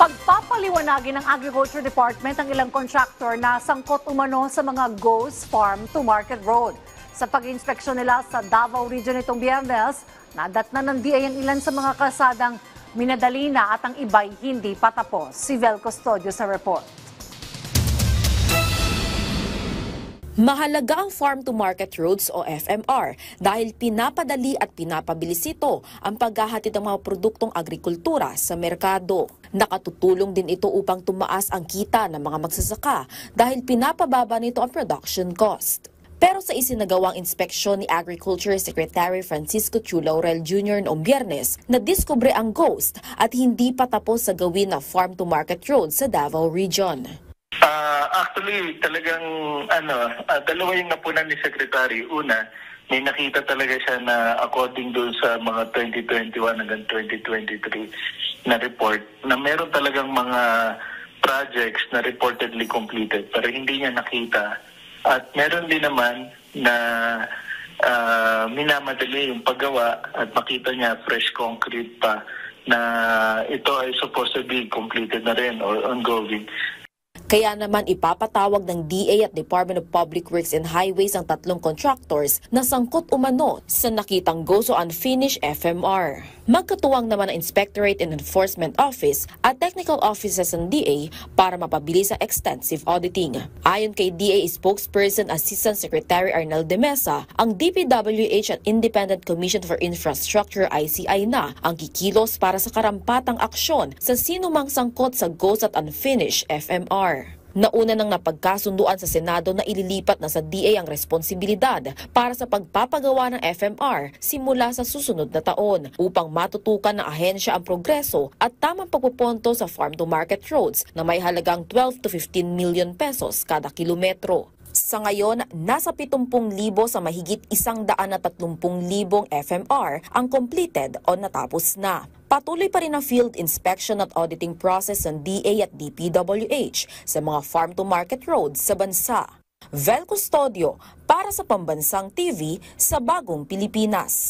Pagpapaliwanagin ng Agriculture Department ang ilang contractor na sangkot umano sa mga Ghost Farm to Market Road. Sa pag-inspeksyon nila sa Davao Region itong Biyernes, nadatnan ng DA ang ilan sa mga kasadang minadali na at ang iba'y hindi patapos. Si Vel Custodio sa report. Mahalaga ang farm-to-market roads o FMR dahil pinapadali at pinapabilis ito ang paghahatid ng mga produktong agrikultura sa merkado. Nakatutulong din ito upang tumaas ang kita ng mga magsasaka dahil pinapababa nito ang production cost. Pero sa isinagawang inspeksyon ni Agriculture Secretary Francisco Chu Laurel Jr. noong Biyernes, nadiskubre ang ghost at hindi pa tapos sa gawin na farm-to-market road sa Davao Region. Actually, talagang dalawa yung napunan ni Secretary. Una, may nakita talaga siya na according doon sa mga 2021 hanggang 2023 na report na meron talagang mga projects na reportedly completed pero hindi niya nakita. At meron din naman na minamadali yung paggawa at makita niya fresh concrete pa na ito ay supposed to be completed na rin or ongoing. Kaya naman ipapatawag ng DA at Department of Public Works and Highways ang tatlong contractors na sangkot umano sa nakitang ghost o unfinished FMR. Magkatuwang naman ang Inspectorate and Enforcement Office at Technical Offices ng DA para mapabilis ang extensive auditing. Ayon kay DA spokesperson Assistant Secretary Arnel de Mesa, ang DPWH at Independent Commission for Infrastructure ICI na ang kikilos para sa karampatang aksyon sa sinumang sangkot sa ghost at unfinished FMR. Nauna nang napagkasunduan sa Senado na ililipat na sa DA ang responsibilidad para sa pagpapagawa ng FMR simula sa susunod na taon upang matutukan ng ahensya ang progreso at tamang pagpupunto sa farm-to-market roads na may halagang 12 to 15 million pesos kada kilometro. Sa ngayon, nasa 70,000 sa mahigit 130,000 FMR ang completed o natapos na. Patuloy pa rin ang field inspection at auditing process ng DA at DPWH sa mga farm-to-market roads sa bansa. Vel Custodio para sa Pambansang TV sa Bagong Pilipinas.